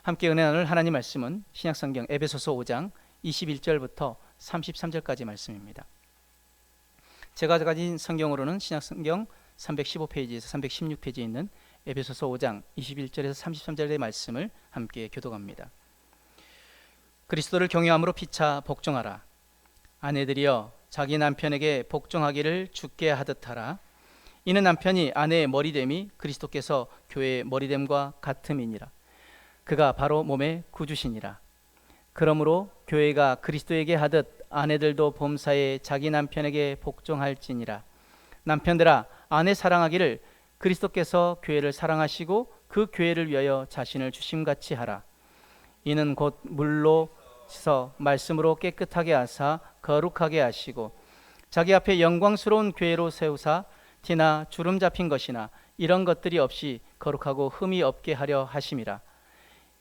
함께 은혜 나눌 하나님 말씀은 신약성경 에베소서 5장 21절부터 33절까지 말씀입니다. 제가 가진 성경으로는 신약성경 315페이지에서 316페이지에 있는 에베소서 5장 21절에서 33절의 말씀을 함께 교독합니다. 그리스도를 경외함으로 피차 복종하라. 아내들이여 자기 남편에게 복종하기를 주께 하듯 하라. 이는 남편이 아내의 머리됨이 그리스도께서 교회의 머리됨과 같음이니라. 그가 바로 몸의 구주시니라. 그러므로 교회가 그리스도에게 하듯 아내들도 범사에 자기 남편에게 복종할지니라. 남편들아 아내 사랑하기를 그리스도께서 교회를 사랑하시고 그 교회를 위하여 자신을 주심같이 하라. 이는 곧 물로 씻어 말씀으로 깨끗하게 하사 거룩하게 하시고 자기 앞에 영광스러운 교회로 세우사 티나 주름 잡힌 것이나 이런 것들이 없이 거룩하고 흠이 없게 하려 하심이라.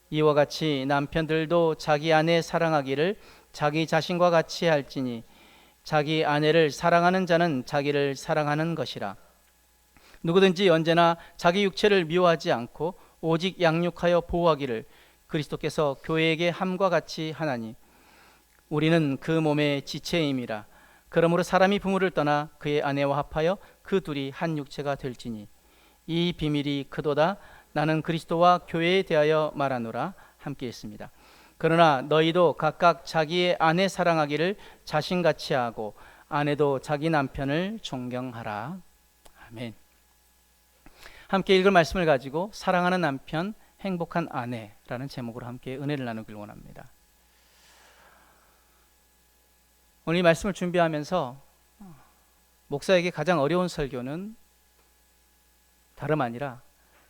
이와 같이 남편들도 자기 아내 사랑하기를 자기 자신과 같이 할지니 자기 아내를 사랑하는 자는 자기를 사랑하는 것이라. 누구든지 언제나 자기 육체를 미워하지 않고 오직 양육하여 보호하기를 그리스도께서 교회에게 함과 같이 하나니 우리는 그 몸의 지체임이라. 그러므로 사람이 부모를 떠나 그의 아내와 합하여 그 둘이 한 육체가 될지니 이 비밀이 크도다. 나는 그리스도와 교회에 대하여 말하노라. 함께 있습니다. 그러나 너희도 각각 자기의 아내 사랑하기를 자신같이 하고 아내도 자기 남편을 존경하라. 아멘. 함께 읽을 말씀을 가지고 사랑하는 남편, 행복한 아내라는 제목으로 함께 은혜를 나누길 원합니다. 오늘 이 말씀을 준비하면서 목사에게 가장 어려운 설교는 다름 아니라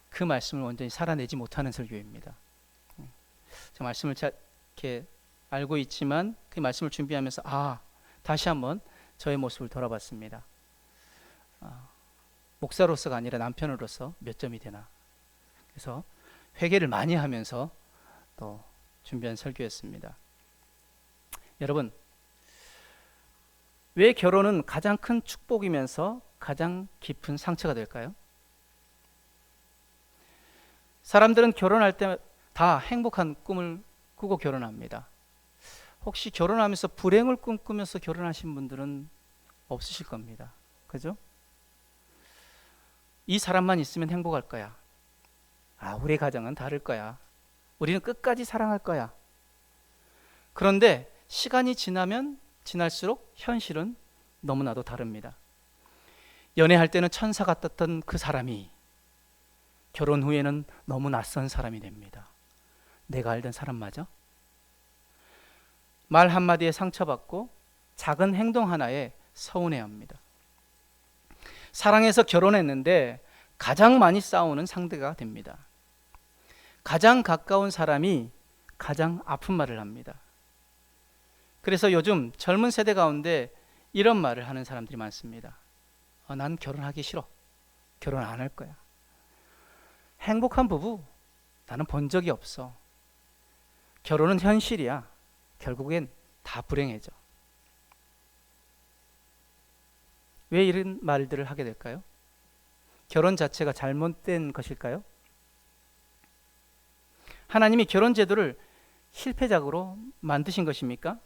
그 말씀을 완전히 살아내지 못하는 설교입니다. 저 말씀을 이렇게 알고 있지만 그 말씀을 준비하면서 다시 한번 저의 모습을 돌아봤습니다. 목사로서가 아니라 남편으로서 몇 점이 되나. 그래서 회개를 많이 하면서 또 준비한 설교였습니다. 여러분, 왜 결혼은 가장 큰 축복이면서 가장 깊은 상처가 될까요? 사람들은 결혼할 때 다 행복한 꿈을 꾸고 결혼합니다. 혹시 결혼하면서 불행을 꿈꾸면서 결혼하신 분들은 없으실 겁니다. 그죠? 이 사람만 있으면 행복할 거야. 우리 가정은 다를 거야. 우리는 끝까지 사랑할 거야. 그런데 시간이 지나면 지날수록 현실은 너무나도 다릅니다. 연애할 때는 천사 같았던 그 사람이 결혼 후에는 너무 낯선 사람이 됩니다. 내가 알던 사람 맞아? 말 한마디에 상처받고 작은 행동 하나에 서운해합니다. 사랑해서 결혼했는데 가장 많이 싸우는 상대가 됩니다. 가장 가까운 사람이 가장 아픈 말을 합니다. 그래서 요즘 젊은 세대 가운데 이런 말을 하는 사람들이 많습니다. 난 결혼하기 싫어. 결혼 안 할 거야. 행복한 부부 나는 본 적이 없어. 결혼은 현실이야. 결국엔 다 불행해져. 왜 이런 말들을 하게 될까요? 결혼 자체가 잘못된 것일까요? 하나님이 결혼 제도를 실패작으로 만드신 것입니까?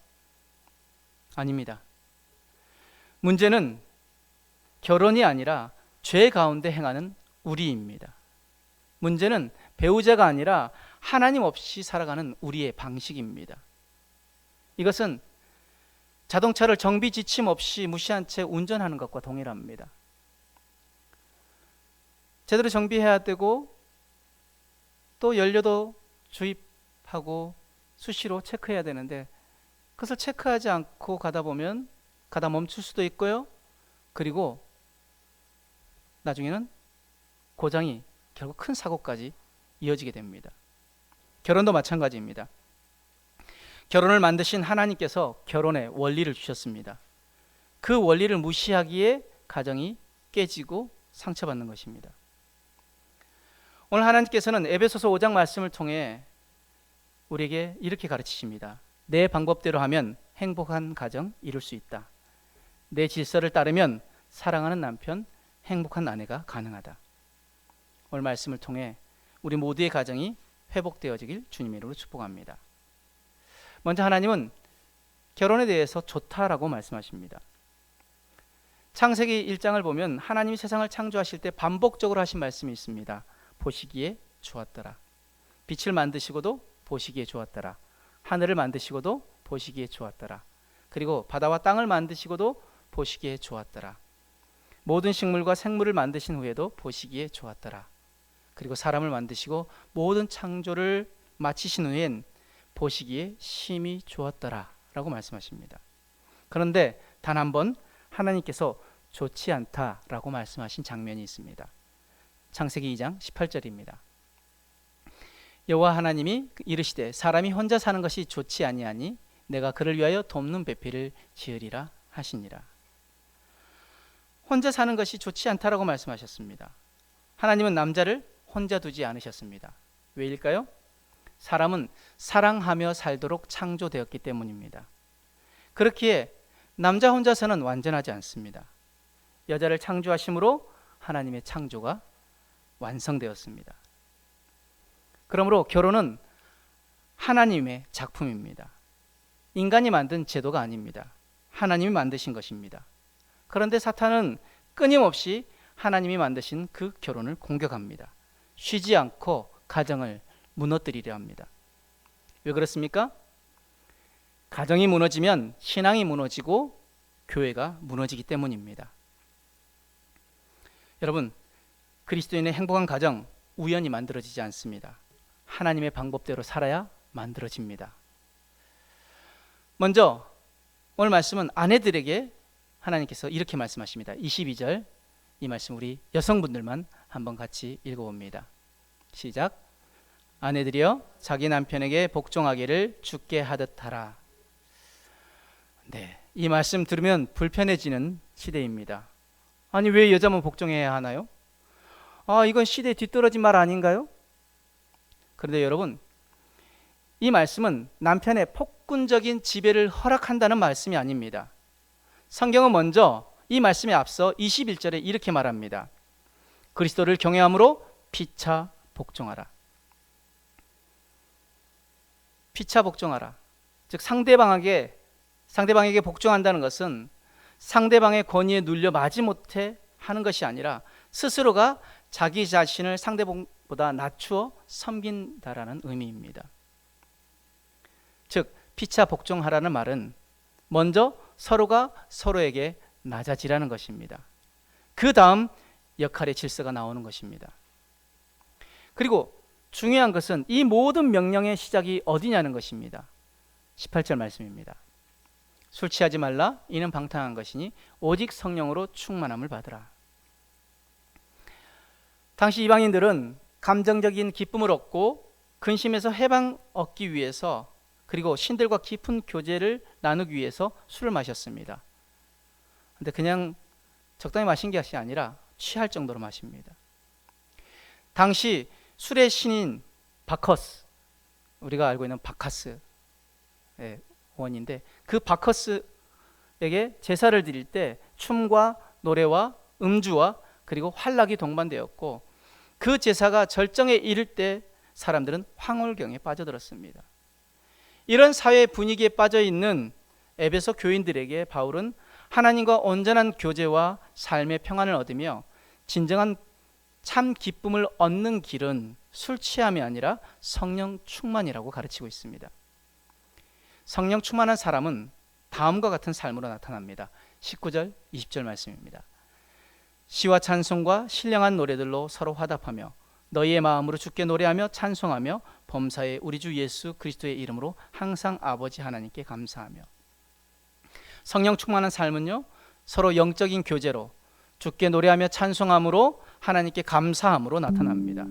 아닙니다. 문제는 결혼이 아니라 죄 가운데 행하는 우리입니다. 문제는 배우자가 아니라 하나님 없이 살아가는 우리의 방식입니다. 이것은 자동차를 정비 지침 없이 무시한 채 운전하는 것과 동일합니다. 제대로 정비해야 되고 또 연료도 주입하고 수시로 체크해야 되는데 그것을 체크하지 않고 가다 보면 가다 멈출 수도 있고요. 그리고 나중에는 고장이 결국 큰 사고까지 이어지게 됩니다. 결혼도 마찬가지입니다. 결혼을 만드신 하나님께서 결혼의 원리를 주셨습니다. 그 원리를 무시하기에 가정이 깨지고 상처받는 것입니다. 오늘 하나님께서는 에베소서 5장 말씀을 통해 우리에게 이렇게 가르치십니다. 내 방법대로 하면 행복한 가정 이룰 수 있다. 내 질서를 따르면 사랑하는 남편, 행복한 아내가 가능하다. 오늘 말씀을 통해 우리 모두의 가정이 회복되어지길 주님의 이름으로 축복합니다. 먼저 하나님은 결혼에 대해서 좋다라고 말씀하십니다. 창세기 1장을 보면 하나님이 세상을 창조하실 때 반복적으로 하신 말씀이 있습니다. 보시기에 좋았더라. 빛을 만드시고도 보시기에 좋았더라. 하늘을 만드시고도 보시기에 좋았더라. 그리고 바다와 땅을 만드시고도 보시기에 좋았더라. 모든 식물과 생물을 만드신 후에도 보시기에 좋았더라. 그리고 사람을 만드시고 모든 창조를 마치신 후엔 보시기에 심히 좋았더라 라고 말씀하십니다. 그런데 단 한 번 하나님께서 좋지 않다라고 말씀하신 장면이 있습니다. 창세기 2장 18절입니다. 여호와 하나님이 이르시되 사람이 혼자 사는 것이 좋지 아니하니 내가 그를 위하여 돕는 배필을 지으리라 하시니라. 혼자 사는 것이 좋지 않다라고 말씀하셨습니다. 하나님은 남자를 혼자 두지 않으셨습니다. 왜일까요? 사람은 사랑하며 살도록 창조되었기 때문입니다. 그렇기에 남자 혼자서는 완전하지 않습니다. 여자를 창조하심으로 하나님의 창조가 완성되었습니다. 그러므로 결혼은 하나님의 작품입니다. 인간이 만든 제도가 아닙니다. 하나님이 만드신 것입니다. 그런데 사탄은 끊임없이 하나님이 만드신 그 결혼을 공격합니다. 쉬지 않고 가정을 무너뜨리려 합니다. 왜 그렇습니까? 가정이 무너지면 신앙이 무너지고 교회가 무너지기 때문입니다. 여러분, 그리스도인의 행복한 가정 우연히 만들어지지 않습니다. 하나님의 방법대로 살아야 만들어집니다. 먼저 오늘 말씀은 아내들에게 하나님께서 이렇게 말씀하십니다. 22절 이 말씀 우리 여성분들만 한번 같이 읽어봅니다. 시작. 아내들이여 자기 남편에게 복종하기를 주께 하듯 하라. 네, 이 말씀 들으면 불편해지는 시대입니다. 아니 왜 여자만 복종해야 하나요? 이건 시대에 뒤떨어진 말 아닌가요? 그런데 여러분, 이 말씀은 남편의 폭군적인 지배를 허락한다는 말씀이 아닙니다. 성경은 먼저 이 말씀에 앞서 21절에 이렇게 말합니다. 그리스도를 경외함으로 피차 복종하라. 피차 복종하라. 즉 상대방에게 복종한다는 것은 상대방의 권위에 눌려 마지못해 하는 것이 아니라 스스로가 자기 자신을 상대방보다 낮추어 섬긴다라는 의미입니다. 즉 피차 복종하라는 말은 먼저 서로가 서로에게 낮아지라는 것입니다. 그 다음 역할의 질서가 나오는 것입니다. 그리고 중요한 것은 이 모든 명령의 시작이 어디냐는 것입니다. 18절 말씀입니다. 술 취하지 말라 이는 방탕한 것이니 오직 성령으로 충만함을 받으라. 당시 이방인들은 감정적인 기쁨을 얻고 근심에서 해방 얻기 위해서 그리고 신들과 깊은 교제를 나누기 위해서 술을 마셨습니다. 근데 그냥 적당히 마신 것이 아니라 취할 정도로 마십니다. 당시 술의 신인 바커스, 우리가 알고 있는 바카스의 원인데 그 바커스에게 제사를 드릴 때 춤과 노래와 음주와 그리고 환락이 동반되었고 그 제사가 절정에 이를 때 사람들은 황홀경에 빠져들었습니다. 이런 사회 분위기에 빠져 있는 에베소 교인들에게 바울은 하나님과 온전한 교제와 삶의 평안을 얻으며 진정한 참 기쁨을 얻는 길은 술 취함이 아니라 성령 충만이라고 가르치고 있습니다. 성령 충만한 사람은 다음과 같은 삶으로 나타납니다. 19절, 20절 말씀입니다. 시와 찬송과 신령한 노래들로 서로 화답하며 너희의 마음으로 주께 노래하며 찬송하며 범사에 우리 주 예수 그리스도의 이름으로 항상 아버지 하나님께 감사하며. 성령 충만한 삶은요, 서로 영적인 교제로 주께 노래하며 찬송함으로 하나님께 감사함으로 나타납니다.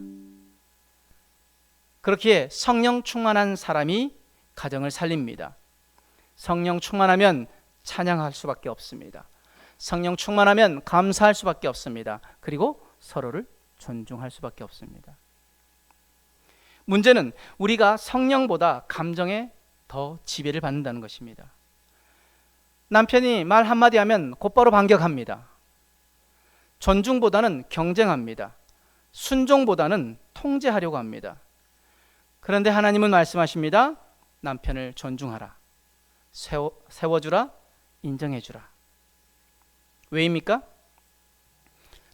그렇기에 성령 충만한 사람이 가정을 살립니다. 성령 충만하면 찬양할 수밖에 없습니다. 성령 충만하면 감사할 수밖에 없습니다. 그리고 서로를 존중할 수밖에 없습니다. 문제는 우리가 성령보다 감정에 더 지배를 받는다는 것입니다. 남편이 말 한마디 하면 곧바로 반격합니다. 존중보다는 경쟁합니다. 순종보다는 통제하려고 합니다. 그런데 하나님은 말씀하십니다. 남편을 존중하라. 세워주라. 인정해주라. 왜입니까?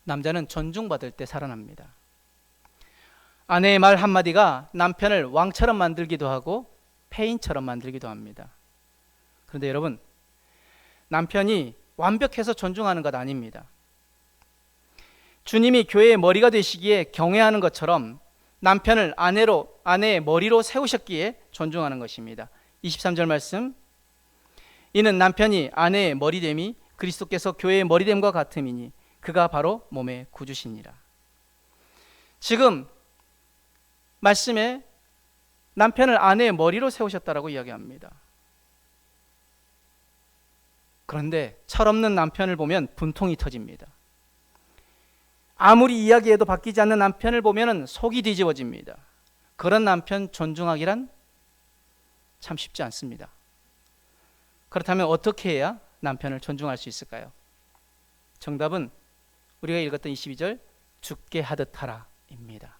남자는 존중받을 때 살아납니다. 아내의 말 한마디가 남편을 왕처럼 만들기도 하고 폐인처럼 만들기도 합니다. 그런데 여러분, 남편이 완벽해서 존중하는 것 아닙니다. 주님이 교회의 머리가 되시기에 경외하는 것처럼 남편을 아내의 머리로 세우셨기에 존중하는 것입니다. 23절 말씀, 이는 남편이 아내의 머리됨이 그리스도께서 교회의 머리됨과 같음이니 그가 바로 몸의 구주시니라. 지금 말씀에 남편을 아내의 머리로 세우셨다라고 이야기합니다. 그런데 철없는 남편을 보면 분통이 터집니다. 아무리 이야기해도 바뀌지 않는 남편을 보면 속이 뒤집어집니다. 그런 남편 존중하기란 참 쉽지 않습니다. 그렇다면 어떻게 해야 남편을 존중할 수 있을까요? 정답은 우리가 읽었던 22절 주께 하듯 하라 입니다.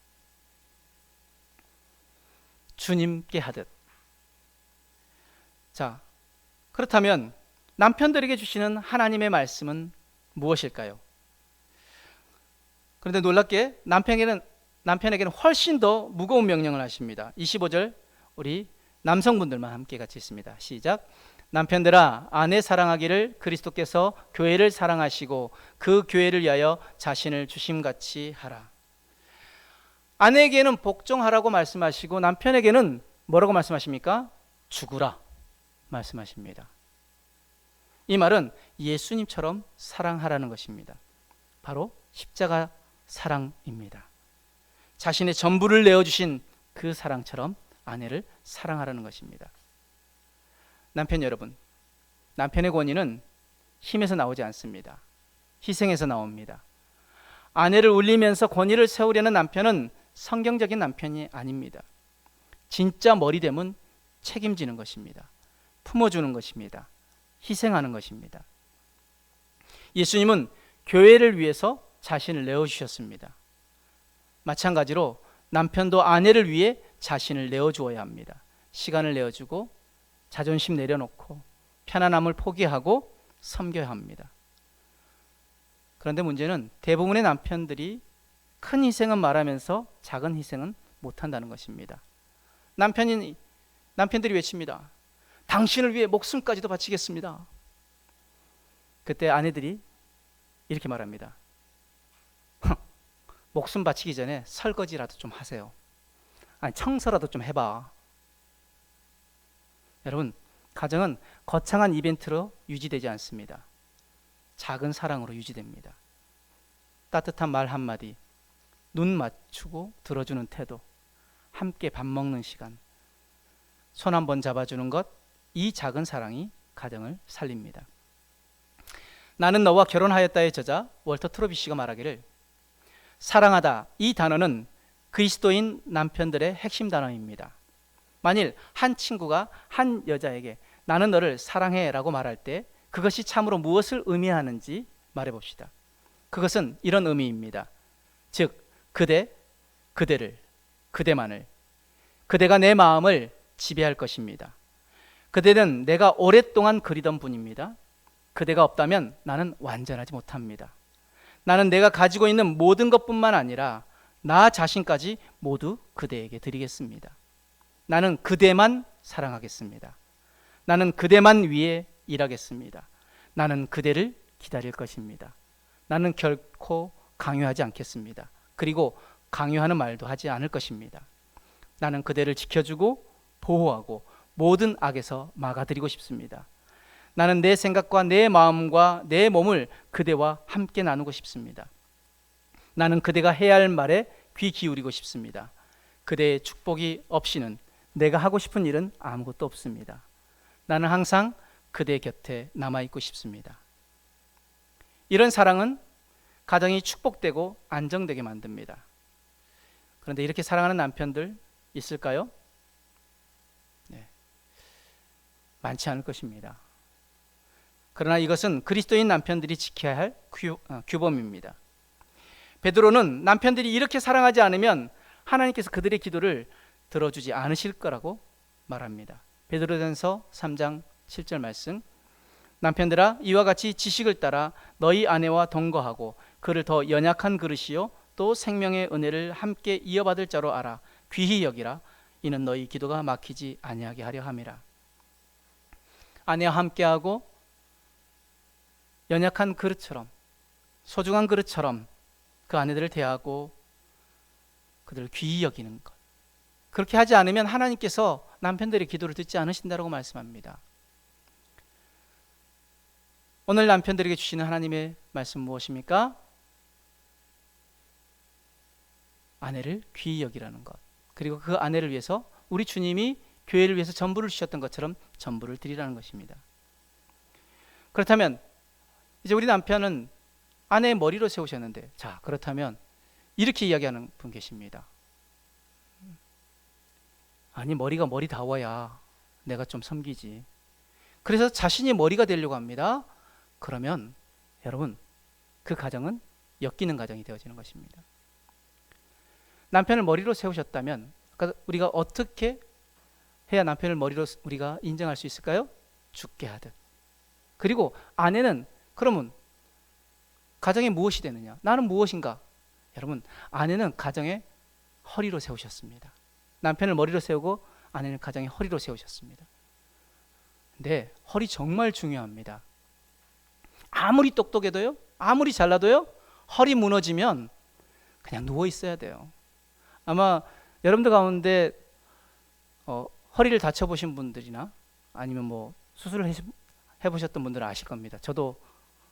주님께 하듯. 자, 그렇다면 남편들에게 주시는 하나님의 말씀은 무엇일까요? 그런데 놀랍게 남편에게는 훨씬 더 무거운 명령을 하십니다. 25절 우리 남성분들만 함께 같이 있습니다. 시작. 남편들아 아내 사랑하기를 그리스도께서 교회를 사랑하시고 그 교회를 위하여 자신을 주심같이 하라. 아내에게는 복종하라고 말씀하시고 남편에게는 뭐라고 말씀하십니까? 죽으라 말씀하십니다. 이 말은 예수님처럼 사랑하라는 것입니다. 바로 십자가 사랑입니다. 자신의 전부를 내어주신 그 사랑처럼 아내를 사랑하라는 것입니다. 남편 여러분, 남편의 권위는 힘에서 나오지 않습니다. 희생에서 나옵니다. 아내를 울리면서 권위를 세우려는 남편은 성경적인 남편이 아닙니다. 진짜 머리됨은 책임지는 것입니다. 품어주는 것입니다. 희생하는 것입니다. 예수님은 교회를 위해서 자신을 내어주셨습니다. 마찬가지로 남편도 아내를 위해 자신을 내어주어야 합니다. 시간을 내어주고 자존심 내려놓고 편안함을 포기하고 섬겨야 합니다. 그런데 문제는 대부분의 남편들이 큰 희생은 말하면서 작은 희생은 못한다는 것입니다. 남편들이 외칩니다. 당신을 위해 목숨까지도 바치겠습니다. 그때 아내들이 이렇게 말합니다. 목숨 바치기 전에 설거지라도 좀 하세요. 아니 청소라도 좀 해봐. 여러분, 가정은 거창한 이벤트로 유지되지 않습니다. 작은 사랑으로 유지됩니다. 따뜻한 말 한마디, 눈 맞추고 들어주는 태도, 함께 밥 먹는 시간, 손 한번 잡아주는 것, 이 작은 사랑이 가정을 살립니다. 나는 너와 결혼하였다의 저자 월터 트로비시가 말하기를 사랑하다 이 단어는 그리스도인 남편들의 핵심 단어입니다. 만일 한 친구가 한 여자에게 나는 너를 사랑해 라고 말할 때 그것이 참으로 무엇을 의미하는지 말해봅시다. 그것은 이런 의미입니다. 즉 그대를, 그대만을, 그대가 내 마음을 지배할 것입니다. 그대는 내가 오랫동안 그리던 분입니다. 그대가 없다면 나는 완전하지 못합니다. 나는 내가 가지고 있는 모든 것뿐만 아니라 나 자신까지 모두 그대에게 드리겠습니다. 나는 그대만 사랑하겠습니다. 나는 그대만 위해 일하겠습니다. 나는 그대를 기다릴 것입니다. 나는 결코 강요하지 않겠습니다. 그리고 강요하는 말도 하지 않을 것입니다. 나는 그대를 지켜주고 보호하고 모든 악에서 막아드리고 싶습니다. 나는 내 생각과 내 마음과 내 몸을 그대와 함께 나누고 싶습니다. 나는 그대가 해야 할 말에 귀 기울이고 싶습니다. 그대의 축복이 없이는 내가 하고 싶은 일은 아무것도 없습니다. 나는 항상 그대 곁에 남아있고 싶습니다. 이런 사랑은 가정이 축복되고 안정되게 만듭니다. 그런데 이렇게 사랑하는 남편들 있을까요? 네. 많지 않을 것입니다. 그러나 이것은 그리스도인 남편들이 지켜야 할 규범입니다. 베드로는 남편들이 이렇게 사랑하지 않으면 하나님께서 그들의 기도를 들어주지 않으실 거라고 말합니다. 베드로전서 3장 7절 말씀, 남편들아 이와 같이 지식을 따라 너희 아내와 동거하고 그를 더 연약한 그릇이요 또 생명의 은혜를 함께 이어받을 자로 알아 귀히 여기라. 이는 너희 기도가 막히지 아니하게 하려 함이라. 아내와 함께하고 연약한 그릇처럼, 소중한 그릇처럼 그 아내들을 대하고 그들을 귀히 여기는 것, 그렇게 하지 않으면 하나님께서 남편들의 기도를 듣지 않으신다고 말씀합니다. 오늘 남편들에게 주시는 하나님의 말씀 무엇입니까? 아내를 귀히 여기라는 것, 그리고 그 아내를 위해서 우리 주님이 교회를 위해서 전부를 주셨던 것처럼 전부를 드리라는 것입니다. 그렇다면 이제 우리 남편은 아내의 머리로 세우셨는데, 자 그렇다면 이렇게 이야기하는 분 계십니다. 아니 머리가 머리다워야 내가 좀 섬기지. 그래서 자신이 머리가 되려고 합니다. 그러면 여러분 그 가정은 엮이는 가정이 되어지는 것입니다. 남편을 머리로 세우셨다면 우리가 어떻게 해야 남편을 머리로 우리가 인정할 수 있을까요? 죽게 하듯. 그리고 아내는 그러면 가정에 무엇이 되느냐? 나는 무엇인가? 여러분 아내는 가정의 허리로 세우셨습니다. 남편을 머리로 세우고 아내는 가정의 허리로 세우셨습니다. 근데 허리 정말 중요합니다. 아무리 똑똑해도요, 아무리 잘나도요, 허리 무너지면 그냥 누워 있어야 돼요. 아마 여러분들 가운데 허리를 다쳐보신 분들이나 아니면 뭐 수술을 해보셨던 분들은 아실 겁니다. 저도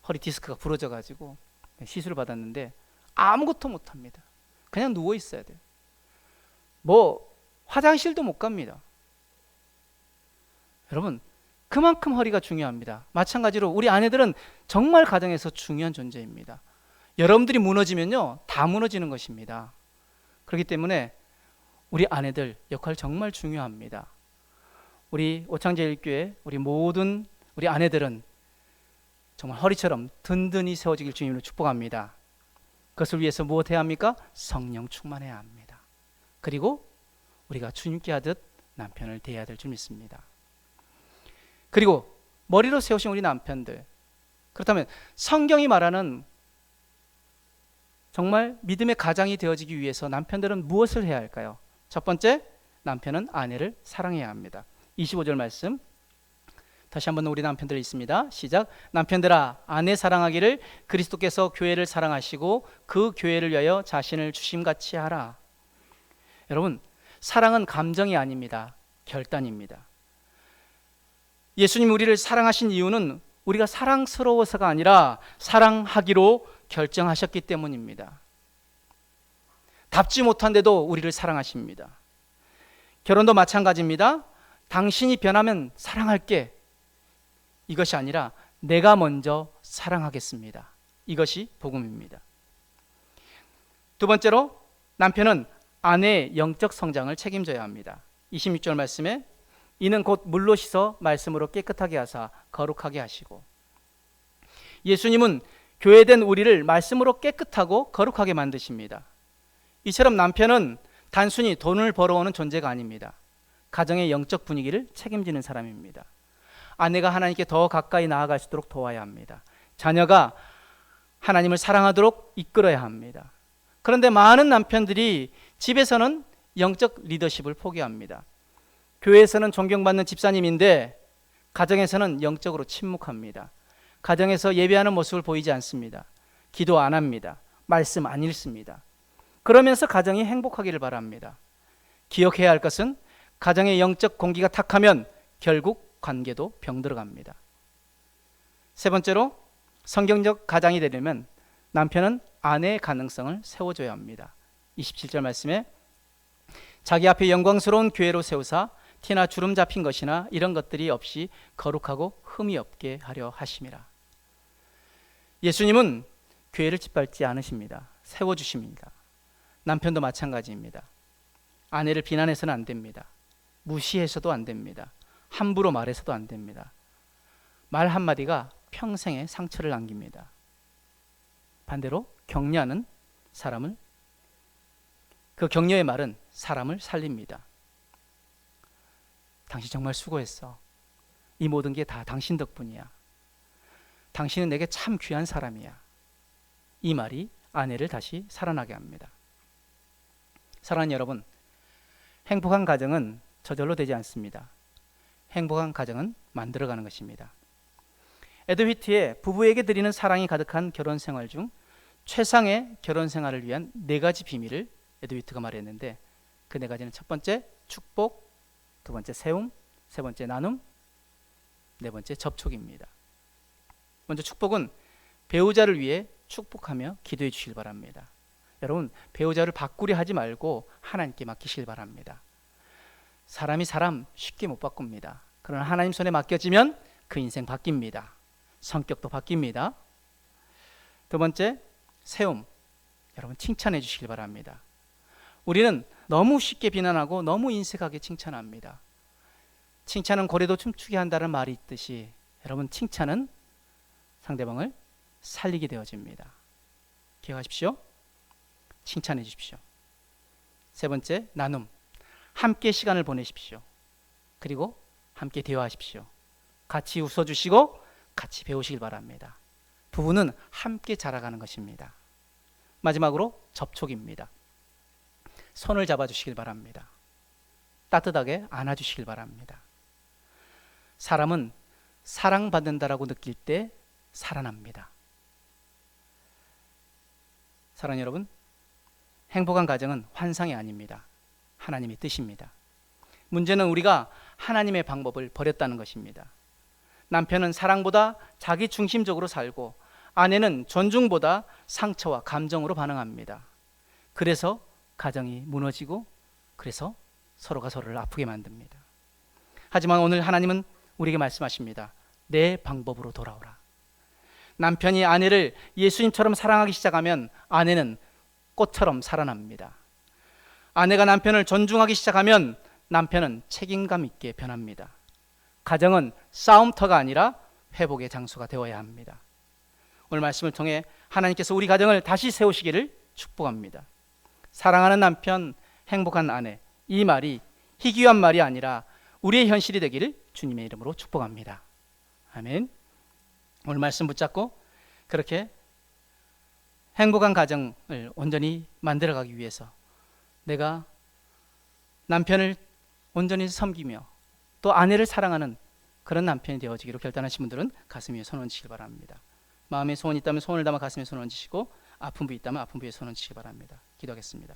허리 디스크가 부러져 가지고 시술을 받았는데 아무것도 못합니다. 그냥 누워 있어야 돼요. 뭐 화장실도 못 갑니다. 여러분 그만큼 허리가 중요합니다. 마찬가지로 우리 아내들은 정말 가정에서 중요한 존재입니다. 여러분들이 무너지면요 다 무너지는 것입니다. 그렇기 때문에 우리 아내들 역할 정말 중요합니다. 우리 오창제일교회 우리 모든 우리 아내들은 정말 허리처럼 든든히 세워지길 주님으로 축복합니다. 그것을 위해서 무엇 해야 합니까? 성령 충만해야 합니다. 그리고 우리가 주님께 하듯 남편을 대해야 될 줄 믿습니다. 그리고 머리로 세우신 우리 남편들, 그렇다면 성경이 말하는 정말 믿음의 가장이 되어지기 위해서 남편들은 무엇을 해야 할까요? 첫 번째, 남편은 아내를 사랑해야 합니다. 25절 말씀 다시 한번 우리 남편들 있습니다. 시작. 남편들아 아내 사랑하기를 그리스도께서 교회를 사랑하시고 그 교회를 위하여 자신을 주심같이 하라. 여러분 사랑은 감정이 아닙니다. 결단입니다. 예수님 우리를 사랑하신 이유는 우리가 사랑스러워서가 아니라 사랑하기로 결정하셨기 때문입니다. 답지 못한데도 우리를 사랑하십니다. 결혼도 마찬가지입니다. 당신이 변하면 사랑할게. 이것이 아니라 내가 먼저 사랑하겠습니다. 이것이 복음입니다. 두 번째로 남편은 아내의 영적 성장을 책임져야 합니다. 26절 말씀에 이는 곧 물로 씻어 말씀으로 깨끗하게 하사 거룩하게 하시고, 예수님은 교회된 우리를 말씀으로 깨끗하고 거룩하게 만드십니다. 이처럼 남편은 단순히 돈을 벌어오는 존재가 아닙니다. 가정의 영적 분위기를 책임지는 사람입니다. 아내가 하나님께 더 가까이 나아갈 수 있도록 도와야 합니다. 자녀가 하나님을 사랑하도록 이끌어야 합니다. 그런데 많은 남편들이 집에서는 영적 리더십을 포기합니다. 교회에서는 존경받는 집사님인데 가정에서는 영적으로 침묵합니다. 가정에서 예배하는 모습을 보이지 않습니다. 기도 안 합니다. 말씀 안 읽습니다. 그러면서 가정이 행복하기를 바랍니다. 기억해야 할 것은 가정의 영적 공기가 탁하면 결국 관계도 병들어갑니다. 세 번째로 성경적 가장이 되려면 남편은 아내의 가능성을 세워줘야 합니다. 27절 말씀에 자기 앞에 영광스러운 교회로 세우사 티나 주름 잡힌 것이나 이런 것들이 없이 거룩하고 흠이 없게 하려 하심이라. 예수님은 교회를 짓밟지 않으십니다. 세워주십니다. 남편도 마찬가지입니다. 아내를 비난해서는 안 됩니다. 무시해서도 안 됩니다. 함부로 말해서도 안 됩니다. 말 한마디가 평생의 상처를 남깁니다. 반대로 격려하는 사람을, 그 격려의 말은 사람을 살립니다. 당신 정말 수고했어. 이 모든 게 다 당신 덕분이야. 당신은 내게 참 귀한 사람이야. 이 말이 아내를 다시 살아나게 합니다. 사랑하는 여러분, 행복한 가정은 저절로 되지 않습니다. 행복한 가정은 만들어가는 것입니다. 에드 휘트의 부부에게 드리는 사랑이 가득한 결혼 생활 중 최상의 결혼 생활을 위한 4가지 비밀을 에드 휘트가 말했는데, 그 4가지는 첫 번째 축복, 두 번째 세움, 세 번째 나눔, 네 번째 접촉입니다. 먼저 축복은 배우자를 위해 축복하며 기도해 주시길 바랍니다. 여러분, 배우자를 바꾸려 하지 말고 하나님께 맡기시길 바랍니다. 사람이 사람 쉽게 못 바꿉니다. 그러나 하나님 손에 맡겨지면 그 인생 바뀝니다. 성격도 바뀝니다. 두 번째, 세움. 여러분, 칭찬해 주시길 바랍니다. 우리는 너무 쉽게 비난하고 너무 인색하게 칭찬합니다. 칭찬은 고래도 춤추게 한다는 말이 있듯이, 여러분, 칭찬은 상대방을 살리게 되어집니다. 기억하십시오. 칭찬해 주십시오. 세 번째, 나눔. 함께 시간을 보내십시오. 그리고 함께 대화하십시오. 같이 웃어주시고 같이 배우시길 바랍니다. 부부는 함께 자라가는 것입니다. 마지막으로 접촉입니다. 손을 잡아주시길 바랍니다. 따뜻하게 안아주시길 바랍니다. 사람은 사랑받는다라고 느낄 때 살아납니다. 사랑하는 여러분, 행복한 가정은 환상이 아닙니다. 하나님의 뜻입니다. 문제는 우리가 하나님의 방법을 버렸다는 것입니다. 남편은 사랑보다 자기 중심적으로 살고, 아내는 존중보다 상처와 감정으로 반응합니다. 그래서 가정이 무너지고, 그래서 서로가 서로를 아프게 만듭니다. 하지만 오늘 하나님은 우리에게 말씀하십니다. 내 방법으로 돌아오라. 남편이 아내를 예수님처럼 사랑하기 시작하면 아내는 꽃처럼 살아납니다. 아내가 남편을 존중하기 시작하면 남편은 책임감 있게 변합니다. 가정은 싸움터가 아니라 회복의 장소가 되어야 합니다. 오늘 말씀을 통해 하나님께서 우리 가정을 다시 세우시기를 축복합니다. 사랑하는 남편, 행복한 아내, 이 말이 희귀한 말이 아니라 우리의 현실이 되기를 주님의 이름으로 축복합니다. 아멘. 오늘 말씀 붙잡고 그렇게 행복한 가정을 온전히 만들어가기 위해서 내가 남편을 온전히 섬기며 또 아내를 사랑하는 그런 남편이 되어지기로 결단하신 분들은 가슴 위에 손 얹으시기 바랍니다. 마음에 소원이 있다면 소원을 담아 가슴에 손 얹으시고, 아픈 부위 있다면 아픈 부위에 손 얹으시기 바랍니다. 기도하겠습니다.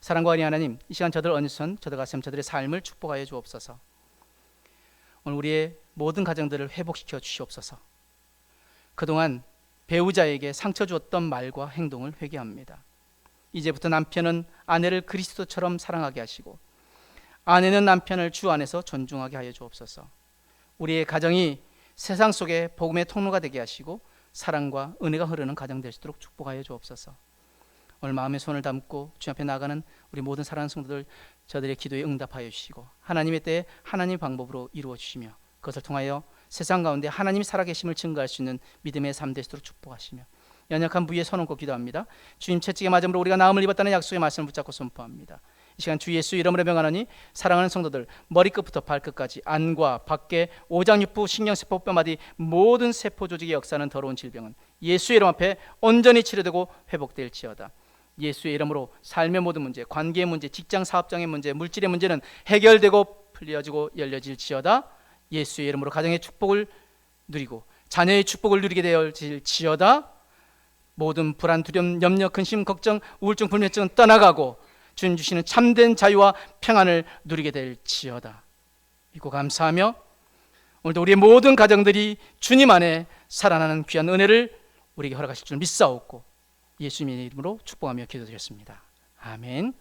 사랑과 은혜 하나님, 이 시간 저들 어느선 저들 가슴 저들의 삶을 축복하여 주옵소서. 오늘 우리의 모든 가정들을 회복시켜 주시옵소서. 그동안 배우자에게 상처 주었던 말과 행동을 회개합니다. 이제부터 남편은 아내를 그리스도처럼 사랑하게 하시고, 아내는 남편을 주 안에서 존중하게 하여 주옵소서. 우리의 가정이 세상 속에 복음의 통로가 되게 하시고 사랑과 은혜가 흐르는 가정 될 수 있도록 축복하여 주옵소서. 오늘 마음에 손을 담고 주 앞에 나가는 우리 모든 사랑하는 성도들, 저들의 기도에 응답하여 주시고 하나님의 때에 하나님의 방법으로 이루어 주시며, 그것을 통하여 세상 가운데 하나님이 살아계심을 증거할 수 있는 믿음의 삶 될 수 있도록 축복하시며, 연약한 부위에 손 얹고 기도합니다. 주님 채찍에 맞음으로 우리가 나음을 입었다는 약속의 말씀을 붙잡고 선포합니다. 이 시간 주 예수 이름으로 명하노니 사랑하는 성도들 머리끝부터 발끝까지 안과 밖에 오장육부 신경세포 뼈마디 모든 세포 조직의 역사는 더러운 질병은 예수의 이름 앞에 온전히 치료되고 회복될지어다. 예수의 이름으로 삶의 모든 문제, 관계의 문제, 직장 사업장의 문제, 물질의 문제는 해결되고 풀려지고 열려질지어다. 예수의 이름으로 가정의 축복을 누리고 자녀의 축복을 누리게 되어질지어다. 모든 불안, 두려움, 염려, 근심, 걱정, 우울증, 불면증은 떠나가고 주님 주시는 참된 자유와 평안을 누리게 될지어다. 믿고 감사하며 오늘도 우리의 모든 가정들이 주님 안에 살아나는 귀한 은혜를 우리에게 허락하실 줄 믿사옵고 예수님의 이름으로 축복하며 기도드렸습니다. 아멘.